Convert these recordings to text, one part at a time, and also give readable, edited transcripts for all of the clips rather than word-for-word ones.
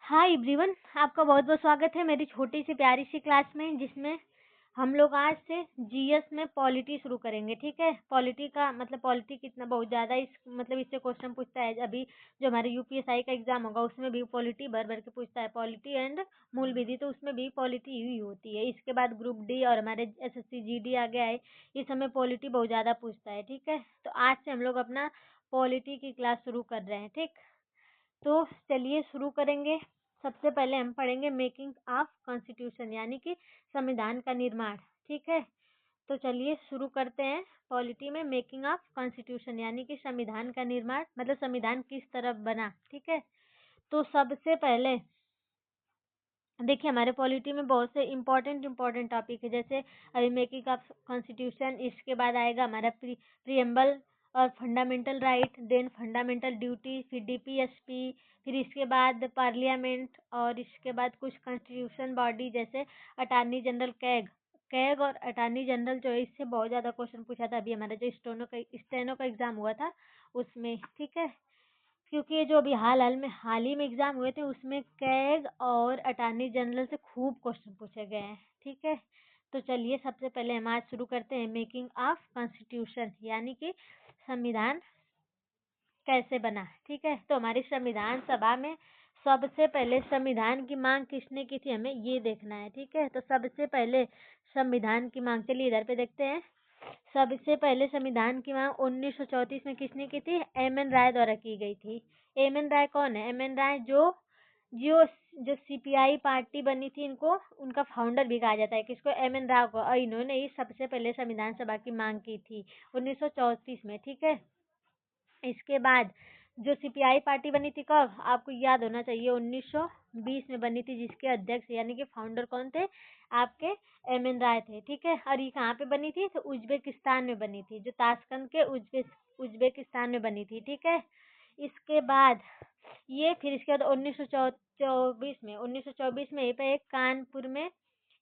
Hi everyone, आपका बहुत बहुत स्वागत है मेरी छोटी सी प्यारी सी क्लास में, जिसमें हम लोग आज से जीएस में पॉलिटी शुरू करेंगे। ठीक है, पॉलिटी का मतलब पॉलिटी कितना बहुत ज़्यादा इससे क्वेश्चन पूछता है। अभी जो हमारे यूपीएसआई का एग्जाम होगा उसमें भी पॉलिटी भर भर के पूछता है, पॉलिटी एंड मूल विधि, तो उसमें भी पॉलिटी ही होती है। इसके बाद ग्रुप डी और हमारे एसएससी जीडी आ गया है, इस समय पॉलिटी बहुत ज़्यादा पूछता है। ठीक है, तो आज से हम लोग अपना पॉलिटी की क्लास शुरू कर रहे हैं। ठीक, तो चलिए शुरू करेंगे। सबसे पहले हम पढ़ेंगे मेकिंग ऑफ कॉन्स्टिट्यूशन, यानी कि संविधान का निर्माण। ठीक है, तो चलिए शुरू करते हैं। पॉलिटी में मेकिंग ऑफ कॉन्स्टिट्यूशन यानी कि संविधान का निर्माण, मतलब संविधान किस तरह बना। ठीक है, तो सबसे पहले देखिए हमारे पॉलिटी में बहुत से इम्पोर्टेंट टॉपिक है, जैसे अभी मेकिंग ऑफ कॉन्स्टिट्यूशन, इसके बाद आएगा हमारा प्रीएम्बल और fundamental right, then fundamental duty, फिर डीपीएसपी, फिर इसके बाद पार्लियामेंट, और इसके बाद कुछ कॉन्स्टिट्यूशन बॉडी जैसे अटॉर्नी जनरल, कैग और अटॉर्नी जनरल, जो है इससे बहुत ज़्यादा क्वेश्चन पूछा था अभी हमारा जो स्टेनो का एग्जाम हुआ था उसमें। ठीक है, क्योंकि ये जो अभी हाल ही में एग्जाम हुए थे उसमें कैग और अटॉर्नी जनरल से खूब क्वेश्चन पूछे गए हैं। ठीक है, तो चलिए सबसे पहले हम आज शुरू करते हैं मेकिंग ऑफ कॉन्स्टिट्यूशन, यानी कि संविधान कैसे बना। ठीक है, तो हमारी संविधान सभा में सबसे पहले संविधान की मांग किसने की थी, हमें ये देखना है। ठीक है, तो सबसे पहले संविधान की मांग, चलिए इधर पे देखते हैं। सबसे पहले संविधान की मांग 1934 में किसने की थी, एम एन राय द्वारा की गई थी। एम एन राय कौन है, एम एन राय जो जो जो सीपीआई पार्टी बनी थी, इनको उनका फाउंडर भी कहा जाता है, किसको, एम एन राव को, और इन्होंने ही सबसे पहले संविधान सभा की मांग की थी 1934 में। ठीक है, इसके बाद जो सीपीआई पार्टी बनी थी कब, आपको याद होना चाहिए, 1920 में बनी थी, जिसके अध्यक्ष यानी कि फाउंडर कौन थे, आपके एम एन राय थे। ठीक है, और ये कहाँ पे बनी थी, तो उज्बेकिस्तान में बनी थी, जो ताशकंद के उज्बेकिस्तान में बनी थी। ठीक है, इसके बाद ये फिर इसके बाद 1924 में यहीं पे एक कानपुर में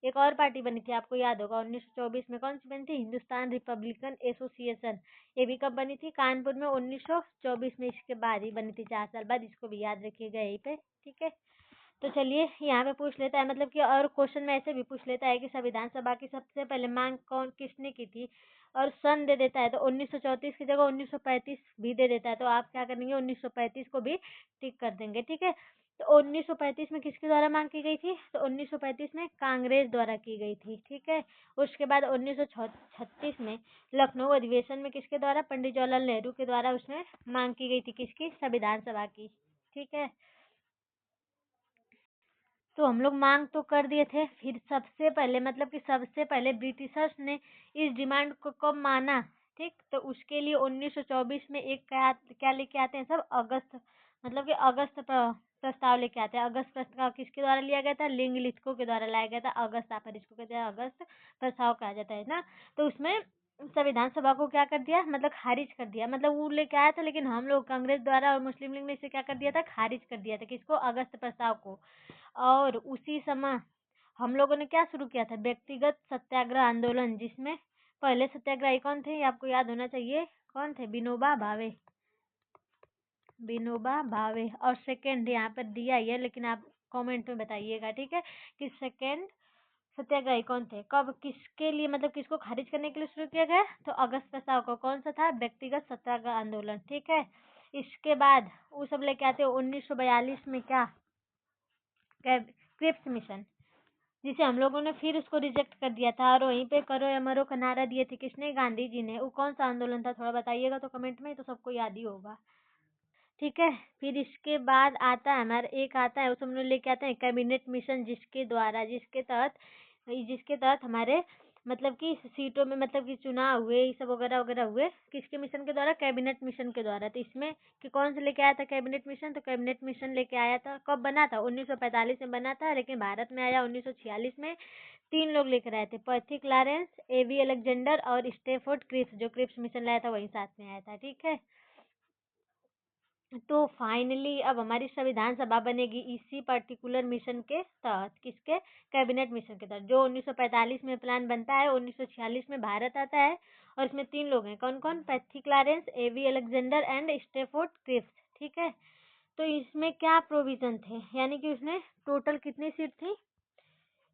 एक और पार्टी बनी थी, आपको याद होगा 1924 में कौन सी बनी थी, हिंदुस्तान रिपब्लिकन एसोसिएशन। ये भी कब बनी थी, कानपुर में 1924 में, इसके बाद ही बनी थी, 4 साल बाद, इसको भी याद रखिएगा यहीं पे। ठीक है, तो चलिए यहाँ पे पूछ लेता है, मतलब कि और क्वेश्चन में ऐसे भी पूछ लेता है कि संविधान सभा की सबसे पहले मांग किसने की थी, और सन दे देता है, तो 1934 की जगह 1935 भी दे देता है, तो आप क्या करेंगे, 1935 को भी टिक कर देंगे। ठीक है, तो 1935 में किसके द्वारा मांग की गई थी, तो 1935 में कांग्रेस द्वारा की गई थी। ठीक है, उसके बाद 1936 में लखनऊ अधिवेशन में किसके द्वारा, पंडित जवाहरलाल नेहरू के द्वारा उसमें मांग की गई थी, किसकी, संविधान सभा की। ठीक है, तो हम लोग मांग तो कर दिए थे, फिर सबसे पहले मतलब कि सबसे पहले ब्रिटिशर्स ने इस डिमांड को कब माना। ठीक, तो उसके लिए 1924 में एक क्या लेके आते हैं सब, अगस्त, मतलब कि अगस्त प्रस्ताव लेके आते हैं। अगस्त प्रस्ताव किसके द्वारा लिया गया था, लिंगलित्को के द्वारा लाया गया था। अगस्त आप इसको कहते हैं, अगस्त प्रस्ताव कहा जाता है ना। तो उसमें संविधान सभा को क्या कर दिया, मतलब खारिज कर दिया, मतलब वो लेके आया था, लेकिन हम लोग कांग्रेस द्वारा और मुस्लिम लीग ने इसे क्या कर दिया था, खारिज कर दिया था, किसको, अगस्त प्रस्ताव को। और उसी समय हम लोगों ने क्या शुरू किया था, व्यक्तिगत सत्याग्रह आंदोलन, जिसमें पहले सत्याग्रही कौन थे, ये आपको याद होना चाहिए, कौन थे, विनोबा भावे। विनोबा भावे, और सेकंड यहाँ पर दिया ही है, लेकिन आप कमेंट में बताइएगा। ठीक है, कि सेकंड सत्याग्रही कौन थे, कब, किसके लिए, मतलब किसको खारिज करने के लिए शुरू किया गया, तो अगस्त प्रस्ताव को। कौन सा था, व्यक्तिगत सत्याग्रह आंदोलन। ठीक है, इसके बाद वो सब लेके आते हैं 1942 में, क्या, क्रिप्स मिशन, जिसे हम लोगों ने फिर उसको रिजेक्ट कर दिया था, और वहीं पे करो या मरो का नारा दिए थे, किसने, गांधी जी ने। वो कौन सा आंदोलन था, थोड़ा बताइएगा तो कमेंट में, तो सबको याद ही होगा। ठीक है, फिर इसके बाद आता है हमारा, एक आता है उसे हम लोग लेके आते हैं कैबिनेट मिशन, जिसके तहत हमारे मतलब कि सीटों में, मतलब कि चुनाव हुए, ये सब वगैरह वगैरह हुए, किसके मिशन के द्वारा, कैबिनेट मिशन के द्वारा। तो इसमें कि कौन से लेके आया था कैबिनेट मिशन, तो कैबिनेट मिशन लेके आया था, कब बना था, 1945 में बना था, लेकिन भारत में आया 1946 में। 3 लोग लेकर आए थे, पैथिक लॉरेंस, एवी अलेक्जेंडर और स्टेफोर्ड क्रिप्स, जो क्रिप्स मिशन लाया था वही साथ में आया था। ठीक है, तो फाइनली अब हमारी संविधान सभा बनेगी इसी पर्टिकुलर मिशन के तहत, किसके, कैबिनेट मिशन के तहत, जो 1945 में प्लान बनता है, 1946 में भारत आता है, और इसमें 3 लोग हैं, कौन कौन, Pethick Lawrence, A V Alexander and Stafford Cripps. ठीक है, तो इसमें क्या प्रोविजन थे, यानी कि उसने टोटल कितनी सीट थी,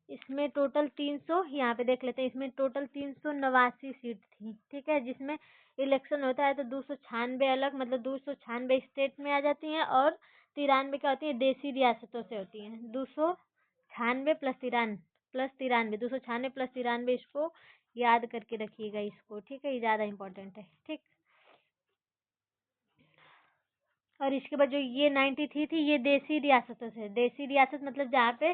इसमें टोटल 300, यहाँ पे देख लेते हैं, इसमें टोटल 389 सीट थी, ठीक है। जिसमें इलेक्शन होता है तो 296 अलग, मतलब 296 स्टेट में आ जाती हैं, और 93 क्या होती है, देसी रियासतों से होती हैं। 296 प्लस 93, 296 प्लस 93, इसको याद करके रखिएगा इसको, ठीक है, ये ज़्यादा इंपॉर्टेंट है, ठीक। और इसके बाद जो ये 93 थी, ये देसी रियासतों से, देसी रियासत मतलब जहाँ पे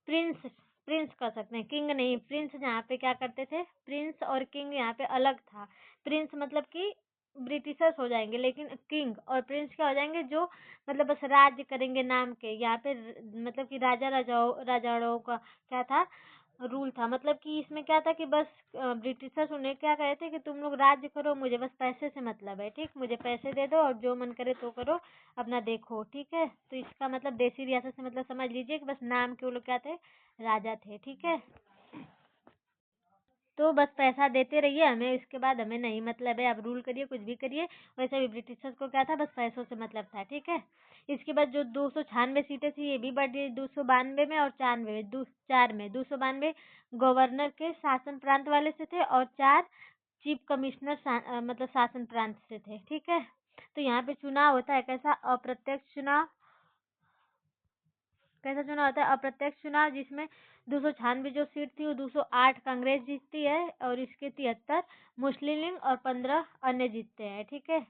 प्रिंस प्रिंस कर सकते हैं, किंग नहीं, प्रिंस, जहाँ पे क्या करते थे, प्रिंस और किंग यहाँ पे अलग था। प्रिंस मतलब कि ब्रिटिशर्स हो जाएंगे, लेकिन किंग और प्रिंस क्या हो जाएंगे, जो मतलब बस राज्य करेंगे नाम के। यहाँ पे मतलब कि राजा राजाओं का क्या था, रूल था। मतलब कि इसमें क्या था कि बस ब्रिटिशर्स उन्हें क्या कहे थे कि तुम लोग राज्य करो, मुझे बस पैसे से मतलब है, ठीक, मुझे पैसे दे दो और जो मन करे तो करो, अपना देखो, ठीक है। तो इसका मतलब देसी रियासत से मतलब समझ लीजिए कि बस नाम के वो लोग क्या थे, राजा थे, ठीक है। तो बस पैसा देते रहिए हमें, इसके बाद हमें नहीं मतलब है, आप रूल करिए, कुछ भी करिए। वैसे भी ब्रिटिशर्स को क्या था, बस पैसों से मतलब था, ठीक है। इसके बाद जो 296 सीटें थी, ये भी बढ़ गई 292 में और 4 में 292 गवर्नर के शासन प्रांत वाले से थे, और 4 चीफ कमिश्नर मतलब शासन प्रांत से थे, ठीक है। तो यहाँ पे चुनाव होता है कैसा, अप्रत्यक्ष चुनाव। कैसा चुनाव होता है, अप्रत्यक्ष चुनाव, जिसमें 296 जो सीट थी वो 208 कांग्रेस जीतती है, और इसके 73 मुस्लिम लीग और 15 अन्य जीतते हैं, ठीक है।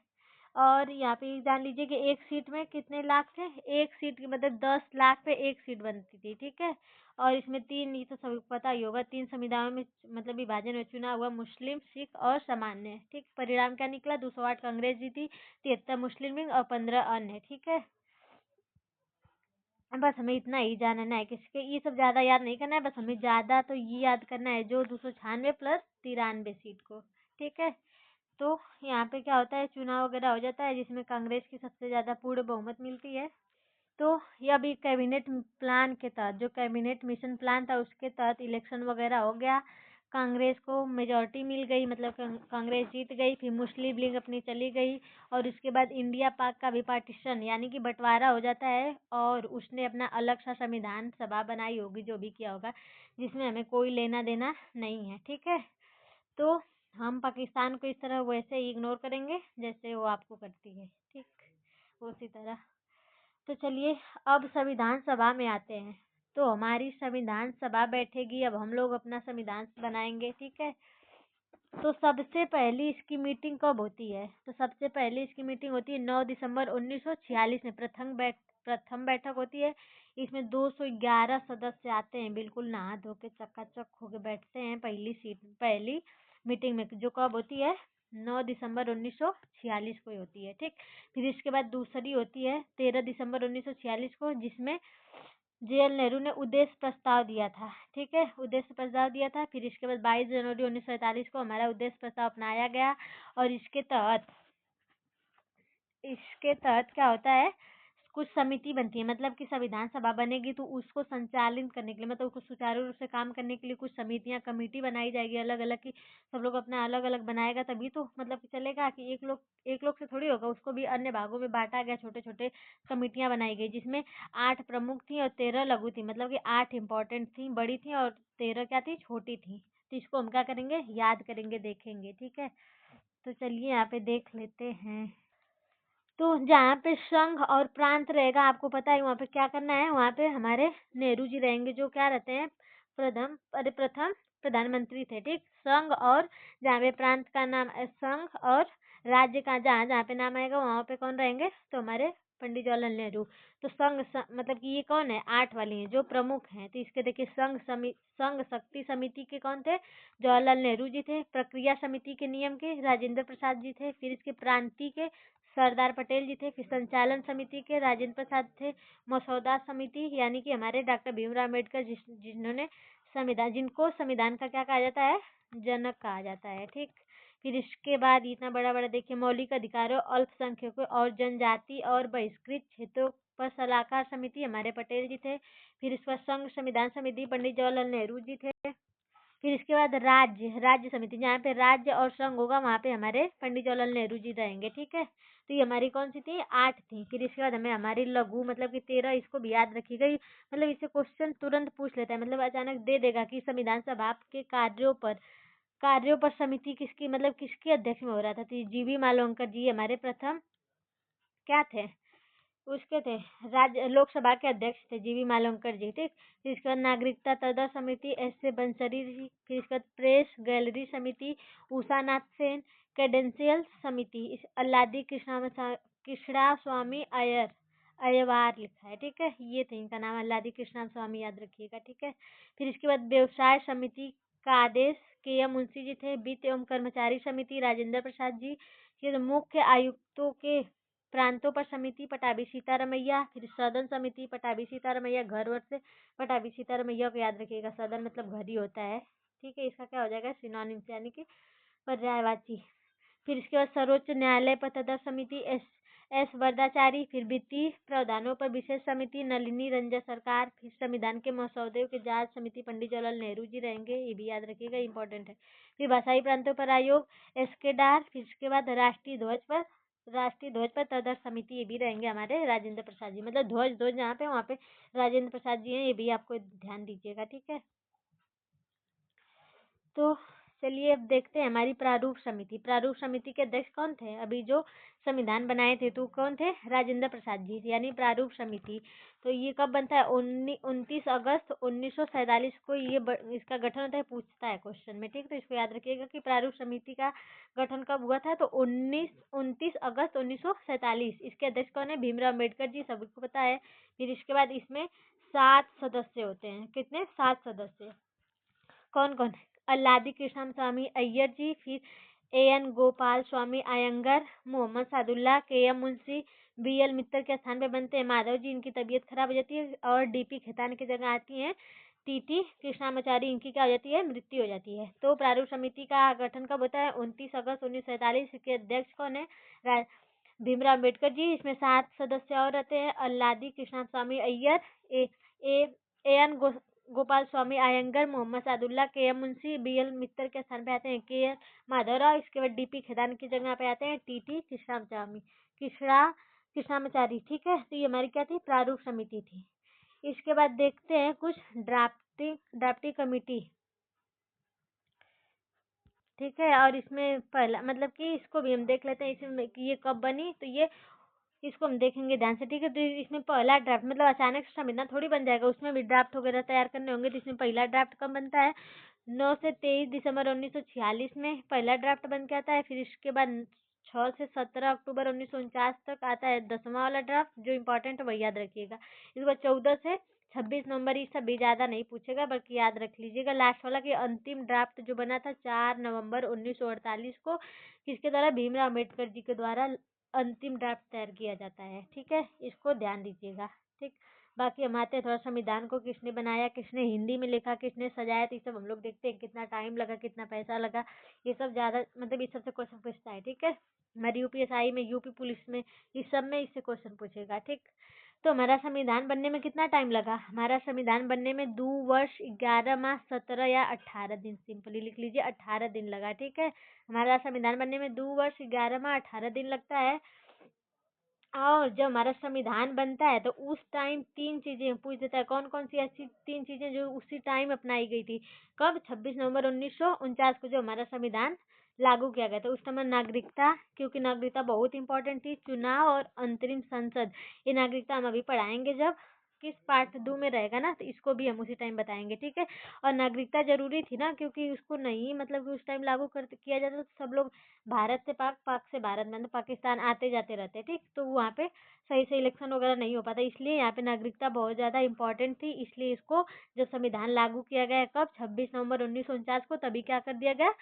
और यहाँ पे जान लीजिए कि एक सीट में कितने लाख थे, एक सीट की मतलब 10 लाख पे एक सीट बनती थी, ठीक है। और इसमें 3, ये तो सभी को पता ही होगा, 3 संविधानों में मतलब विभाजन में चुना हुआ, मुस्लिम, सिख और सामान्य, ठीक। परिणाम क्या निकला, 208 कांग्रेस जीती, 73 मुस्लिम लीग और 15 अन्य, ठीक है। बस हमें इतना ही जानना है, किसके ये सब ज्यादा याद नहीं करना है, बस हमें ज्यादा तो ये याद करना है, जो 296 प्लस 93 सीट को, ठीक है। तो यहाँ पे क्या होता है, चुनाव वगैरह हो जाता है, जिसमें कांग्रेस की सबसे ज्यादा पूर्ण बहुमत मिलती है। तो ये अभी कैबिनेट प्लान के तहत, जो कैबिनेट मिशन प्लान था उसके तहत इलेक्शन वगैरह हो गया, कांग्रेस को मेजोरिटी मिल गई, मतलब कांग्रेस जीत गई, फिर मुस्लिम लीग अपनी चली गई, और उसके बाद इंडिया पाक का भी पार्टीशन यानी कि बंटवारा हो जाता है, और उसने अपना अलग सा संविधान सभा बनाई होगी, जो भी किया होगा, जिसमें हमें कोई लेना देना नहीं है, ठीक है। तो हम पाकिस्तान को इस तरह वैसे ही इग्नोर करेंगे जैसे वो आपको करती है, ठीक, उसी तरह। तो चलिए अब संविधान सभा में आते हैं। तो हमारी संविधान सभा बैठेगी, अब हम लोग अपना संविधान बताएंगे, ठीक है। तो सबसे पहली इसकी मीटिंग कब होती है, तो सबसे पहली इसकी मीटिंग होती है 9 दिसंबर 1946 में, प्रथम बैठक होती है। इसमें 211 सदस्य आते हैं, बिल्कुल नहा धो के चकाचक होके बैठते हैं पहली मीटिंग में, जो कब होती है, 9 दिसंबर 1946 को ही होती है, ठीक। फिर इसके बाद दूसरी होती है 13 दिसंबर 1946 को, जिसमें JL नेहरू ने उद्देश्य प्रस्ताव दिया था, ठीक है, उद्देश्य प्रस्ताव दिया था। फिर इसके बाद 22 जनवरी 1947 को हमारा उद्देश्य प्रस्ताव अपनाया गया, और इसके तहत क्या होता है, कुछ समिति बनती है, मतलब कि संविधान सभा बनेगी तो उसको संचालित करने के लिए, मतलब उसको सुचारू रूप से काम करने के लिए कुछ समितियां, कमेटी बनाई जाएगी अलग अलग की, सब लोग अपना अलग अलग बनाएगा, तभी तो मतलब कि चलेगा, कि एक लोग से थोड़ी होगा, उसको भी अन्य भागों में बांटा गया, छोटे छोटे कमेटियां बनाई गई, जिसमें 8 प्रमुख थी और 13 लघु थी, मतलब कि 8 इंपॉर्टेंट थी, बड़ी थी, और 13 क्या थी, छोटी थी। तो इसको हम क्या करेंगे, याद करेंगे, देखेंगे, ठीक है। तो चलिए यहाँ पे देख लेते हैं। तो जहाँ पे संघ और प्रांत रहेगा, आपको पता है वहाँ पे क्या करना है, वहाँ पे हमारे नेहरू जी रहेंगे, जो क्या रहते हैं, प्रथम प्रधानमंत्री थे, ठीक। संघ और जहाँ पे प्रांत का नाम संघ, और राज्य का जहाँ जहाँ पे नाम आएगा वहाँ पे कौन रहेंगे, तो हमारे पंडित जवाहरलाल नेहरू। तो मतलब कि ये कौन है, 8 वाली हैं जो प्रमुख हैं। तो इसके देखिए, संघ शक्ति समिति के कौन थे, जवाहरलाल नेहरू जी थे। प्रक्रिया समिति के नियम के राजेंद्र प्रसाद जी थे। फिर इसके प्रांतीय के सरदार पटेल जी थे। फिर संचालन समिति के राजेंद्र प्रसाद थे। मसौदा समिति यानी कि हमारे डॉक्टर भीमराव अम्बेडकर, जिन्होंने जिनको संविधान का क्या कहा जाता है, जनक कहा जाता है, ठीक। फिर इसके बाद इतना बड़ा बड़ा देखिए, मौलिक अधिकारों, अल्पसंख्यकों और जनजाति और बहिष्कृत क्षेत्रों पर सलाहकार समिति हमारे पटेल जी थे। फिर इस पर संघ संविधान समिति पंडित जवाहरलाल नेहरू जी थे। फिर इसके बाद राज्य समिति, जहाँ पे राज्य और संघ होगा वहाँ पे हमारे पंडित जवाहरलाल नेहरू जी रहेंगे, ठीक है। तो ये हमारी कौन सी थी, 8 थी। फिर इसके बाद हमें हमारी लघु मतलब कि 13, इसको भी याद रखिएगा, मतलब इससे क्वेश्चन तुरंत पूछ लेता है, मतलब अचानक दे देगा कि संविधान सभा के कार्यों पर समिति किसकी, मतलब किसके अध्यक्ष में हो रहा था। तो जीवी मालवंकर जी हमारे प्रथम क्या थे, उसके थे राज्य लोकसभा के अध्यक्ष थे जीवी मालवंकर जी, ठीक। फिर इसके बाद नागरिकता तदर समिति एस ए बंसरी जी। फिर इसके बाद प्रेस गैलरी समिति उषा नाथ सेन। कैडेंशियल समिति अल्लादी कृष्णा स्वामी अयवार लिखा है, ठीक है। ये थे, इनका नाम अल्लादी कृष्णा स्वामी, याद रखिएगा, ठीक है। फिर इसके बाद व्यवसाय समिति का आदेश के एम मुंशी जी थे। वित्त एवं कर्मचारी समिति राजेंद्र प्रसाद जी। फिर मुख्य आयुक्तों के प्रांतों पर समिति पटाभी सीतारमैया। फिर सदन समिति पटाभी सीतारमैया, घर वर से पटाभी सीतारमैया को याद रखिएगा, सदन मतलब घर ही होता है, ठीक है। इसका क्या हो जाएगा, सिनोनिम्स यानी कि पर्यायवाची। फिर इसके बाद सर्वोच्च न्यायालय पर तदर समिति एस वरदाचारी। फिर वित्तीय प्रावधानों पर विशेष समिति नलिनी रंजन सरकार। फिर संविधान के मसौदे की जांच समिति पंडित जवाहरलाल नेहरू जी रहेंगे, ये भी याद रखिएगा, इंपॉर्टेंट है। फिर भाषाई प्रांतों पर आयोग एस के डार। फिर इसके बाद राष्ट्रीय ध्वज पर तदर समिति, ये भी रहेंगे हमारे राजेंद्र प्रसाद जी, मतलब ध्वज जहाँ पे वहाँ पे राजेंद्र प्रसाद जी हैं, ये भी आपको ध्यान दीजिएगा, ठीक है। तो चलिए अब देखते हैं हमारी प्रारूप समिति के अध्यक्ष कौन थे, अभी जो संविधान बनाए थे तो कौन थे, राजेंद्र प्रसाद जी, यानी प्रारूप समिति। तो ये कब बनता है, 29 अगस्त 1947 को ये इसका गठन होता है, पूछता है क्वेश्चन में, ठीक। तो इसको याद रखिएगा कि प्रारूप समिति का गठन कब हुआ था, तो 29 अगस्त 1947। इसके अध्यक्ष कौन है, भीमराव अम्बेडकर जी, सबको पता है। फिर इसके बाद इसमें 7 सदस्य होते हैं, कितने, 7 सदस्य। कौन कौन, अल्लादी कृष्ण स्वामी अय्यर जी। फिर एन गोपाल स्वामी अयंगर, मोहम्मद सादुल्ला, के एम मुंशी, बीएल मित्तल के स्थान पे बनते हैं माधव जी, इनकी तबीयत खराब हो जाती है, और डीपी खेतान की जगह आती हैं टीटी कृष्णामाचारी, इनकी क्या हो जाती है, मृत्यु हो जाती है। तो प्रारूप समिति का गठन कब होता है, 29 अगस्त 1947। के अध्यक्ष कौन है, भीमराव अम्बेडकर जी। इसमें 7 सदस्य और रहते हैं, अल्लादी कृष्ण स्वामी अय्यर, एन गोपाल स्वामी अयंगर, मोहम्मद सादुल्ला, के एम मुंशी, बीएल मित्तल के स्थान पे आते हैं के एल माधवराव। इसके बाद डीपी खेदान की जगह पे आते हैं टीटी कृष्णामाचारी, ठीक है। तो ये हमारी क्या थी, प्रारूप समिति थी। इसके बाद देखते हैं कुछ ड्राफ्टिंग कमेटी, ठीक है। और इसमें पहला मतलब कि इसको भी हम देख लेते हैं, इसमें कि ये कब बनी, तो ये इसको हम देखेंगे ध्यान से, ठीक है। तो इसमें पहला ड्राफ्ट मतलब अचानक से संविधान थोड़ी बन जाएगा, उसमें भी ड्राफ्ट वगैरह तैयार करने होंगे। तो इसमें पहला ड्राफ्ट कब बनता है, 9 से 23 दिसंबर 1946 में पहला ड्राफ्ट बन के आता है। फिर इसके बाद 6 से 17 अक्टूबर 1949 तक आता है 10वां वाला ड्राफ्ट, जो इम्पोर्टेंट है वही याद रखिएगा। इसके बाद 14 से 26 नवंबर, ये सब भी ज़्यादा नहीं पूछेगा बल्कि याद रख लीजिएगा। लास्ट वाला कि अंतिम ड्राफ्ट जो बना था 4 नवंबर 1948 को, किसके द्वारा, भीमराव अम्बेडकर जी के द्वारा अंतिम ड्राफ्ट तैयार किया जाता है, ठीक है। इसको ध्यान दीजिएगा, ठीक। बाकी हम आते हैं थोड़ा संविधान को किसने बनाया, किसने हिंदी में लिखा, किसने सजाया, तो ये सब हम लोग देखते हैं, कितना टाइम लगा, कितना पैसा लगा, ये सब ज़्यादा मतलब इस सब से क्वेश्चन पूछता है, ठीक है। हमारी यूपीएसआई में, यूपी पुलिस में, इस सब में इससे क्वेश्चन पूछेगा, ठीक। तो हमारा संविधान बनने में कितना टाइम लगा, हमारा संविधान बनने में 2 वर्ष 11 माह 17 या 18 दिन, सिंपली लिख लीजिए 18 दिन लगा, ठीक है। हमारा संविधान बनने में 2 वर्ष 11 माह 18 दिन लगता है। और जब हमारा संविधान बनता है तो उस टाइम 3 चीजें पूछ देता है, कौन कौन सी ऐसी 3 चीजें जो उसी टाइम अपनाई गई थी, कब, 26 नवंबर 1949 को जो हमारा संविधान लागू किया गया था। उस समय नागरिकता, क्योंकि नागरिकता बहुत इंपॉर्टेंट थी, चुनाव और अंतरिम संसद, ये नागरिकता हम अभी पढ़ाएंगे जब किस पार्ट 2 में रहेगा ना, तो इसको भी हम उसी टाइम बताएंगे, ठीक है। और नागरिकता जरूरी थी ना, क्योंकि उसको नहीं मतलब कि उस टाइम लागू कर किया जाता तो सब लोग भारत से पाक, पाक से भारत, मतलब पाकिस्तान आते जाते रहते, ठीक। तो वहाँ पे सही से इलेक्शन वगैरह नहीं हो पाता, इसलिए यहाँ पे नागरिकता बहुत ज़्यादा इंपॉर्टेंट थी। इसलिए इसको जब संविधान लागू किया गया कब, 26 नवंबर 1949 को, तभी क्या कर दिया गया,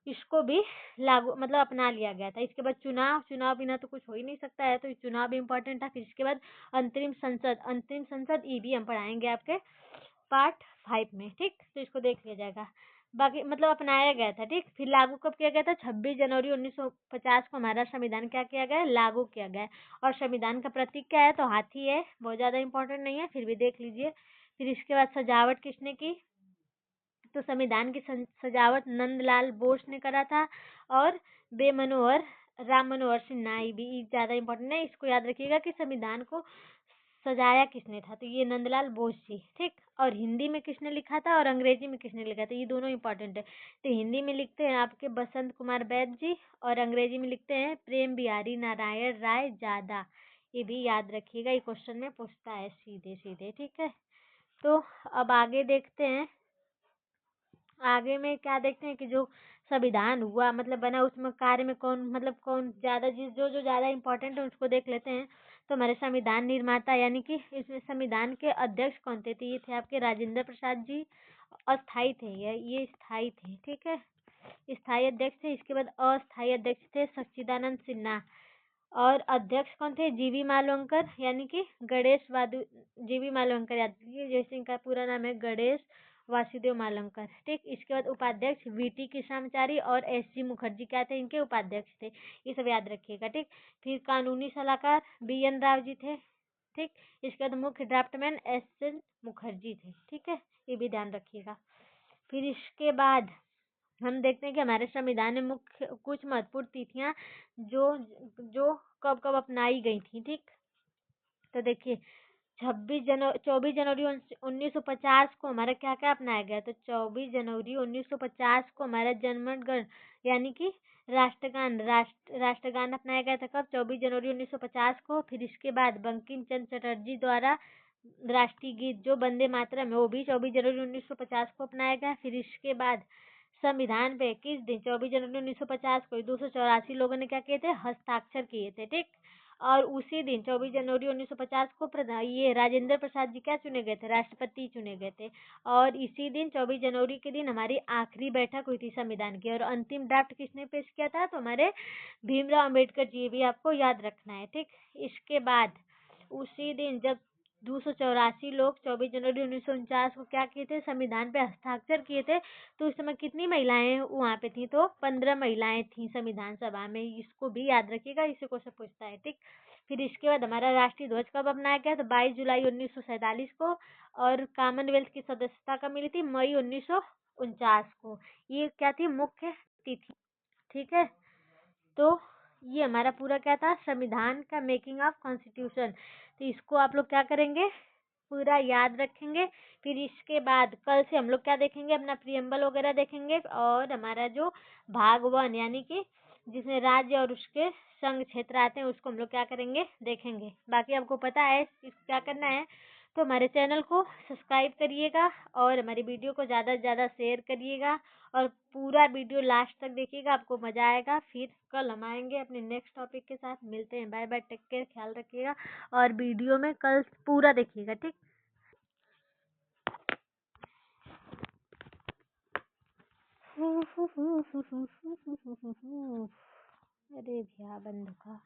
इसको भी लागू मतलब अपना लिया गया था। इसके बाद चुनाव बिना तो कुछ हो ही नहीं सकता है, तो चुनाव भी इम्पोर्टेंट था। फिर इसके बाद अंतरिम संसद ये भी हम पढ़ाएंगे आपके पार्ट 5 में, ठीक। तो इसको देख लिया जाएगा, बाकी मतलब अपनाया गया था, ठीक। फिर लागू कब किया गया था, 26 जनवरी 1950 को हमारा संविधान क्या किया गया, लागू किया गया। और संविधान का प्रतीक क्या है, तो हाथी है, बहुत ज़्यादा इंपॉर्टेंट नहीं है, फिर भी देख लीजिए। फिर इसके बाद सजावट किसने की, तो संविधान की सजावट नंदलाल बोस ने करा था और राम मनोहर सिन्हा। ये भी ज़्यादा इम्पोर्टेंट है, इसको याद रखिएगा कि संविधान को सजाया किसने था, तो ये नंदलाल बोस जी, ठीक। और हिंदी में किसने लिखा था और अंग्रेजी में किसने लिखा था, ये दोनों इंपॉर्टेंट है। तो हिंदी में लिखते हैं आपके बसंत कुमार बैद जी और अंग्रेजी में लिखते हैं प्रेम बिहारी नारायण राय जादा। ये भी याद रखिएगा, ये क्वेश्चन में पूछता है सीधे सीधे, ठीक है। तो अब आगे देखते हैं, आगे में क्या देखते हैं कि जो संविधान हुआ मतलब बना, उसमें कार्य में कौन मतलब कौन ज़्यादा जो जो ज़्यादा इम्पोर्टेंट है उसको देख लेते हैं। तो हमारे संविधान निर्माता यानी कि इसमें संविधान के अध्यक्ष कौन थे, तो ये थे आपके राजेंद्र प्रसाद जी। अस्थाई थे ये स्थाई थे, ठीक है, स्थाई अध्यक्ष थे। इसके बाद अस्थाई अध्यक्ष थे सच्चिदानंद सिन्हा और अध्यक्ष कौन थे, जीवी मालवंकर यानी कि गणेश जीवी मालवंकर, याद रखिए जैसे इनका पूरा नाम है गणेश वासुदेव मालवंकर, ठीक। इसके बाद उपाध्यक्ष वीटी कृष्णाचारी और एसजी मुखर्जी क्या थे, इनके उपाध्यक्ष थे, ये सब याद रखिएगा, ठीक। फिर कानूनी सलाहकार बीएन राव जी थे, ठीक। इसके बाद मुख्य ड्राफ्टमैन एसएन मुखर्जी थे, ठीक है, ये भी ध्यान रखिएगा। फिर इसके बाद हम देखते हैं कि हमारे संविधान में मुख्य कुछ महत्वपूर्ण तिथियां जो जो कब कब अपनाई गई थी, ठीक। तो देखिए 24 जनवरी 1950 को हमारा क्या क्या अपनाया गया, तो 24 जनवरी 1950 को हमारा जनगण यानी कि राष्ट्रगान अपनाया गया था। कब, 24 जनवरी 1950 को। फिर इसके बाद बंकिम चंद्र चटर्जी द्वारा राष्ट्रीय गीत जो वंदे मातरम है वो भी 24 जनवरी 1950 को अपनाया गया। फिर इसके बाद संविधान पे किस दिन, 24 जनवरी 1950 को 284 लोगों ने क्या किए थे, हस्ताक्षर किए थे, ठीक। और उसी दिन 24 जनवरी 1950 को ये राजेंद्र प्रसाद जी क्या चुने गए थे, राष्ट्रपति चुने गए थे। और इसी दिन 24 जनवरी के दिन हमारी आखिरी बैठक हुई थी संविधान की और अंतिम ड्राफ्ट किसने पेश किया था, तो हमारे भीमराव अम्बेडकर जी, भी आपको याद रखना है, ठीक। इसके बाद उसी दिन जब 284 लोग 24 जनवरी 1949 को क्या किए थे, संविधान पे हस्ताक्षर किए थे, तो उस समय कितनी महिलाएं वहां पे थी, तो 15 महिलाएं थी संविधान सभा में, इसको भी याद रखिएगा, इसी को सब पूछता है, ठीक। फिर इसके बाद हमारा राष्ट्रीय ध्वज कब अपनाया गया, तो 22 जुलाई 1947 को। और कॉमनवेल्थ की सदस्यता कब मिली थी, मई 1949 को। ये क्या थी, मुख्य तिथि, ठीक है। तो ये हमारा पूरा क्या था, संविधान का मेकिंग ऑफ कॉन्स्टिट्यूशन। तो इसको आप लोग क्या करेंगे, पूरा याद रखेंगे। फिर इसके बाद कल से हम लोग क्या देखेंगे, अपना प्रियम्बल वगैरह देखेंगे और हमारा जो भाग 1 यानी कि जिसमें राज्य और उसके संघ क्षेत्र आते हैं उसको हम लोग क्या करेंगे, देखेंगे। बाकी आपको पता है क्या करना है, तो हमारे चैनल को सब्सक्राइब करिएगा और हमारी वीडियो को ज़्यादा से ज़्यादा शेयर करिएगा और पूरा वीडियो लास्ट तक देखिएगा, आपको मज़ा आएगा। फिर कल हम आएंगे अपने नेक्स्ट टॉपिक के साथ, मिलते हैं, बाय बाय, टेक केयर, ख्याल रखिएगा और वीडियो में कल पूरा देखिएगा, ठीक। अरे भैया बंद होगा।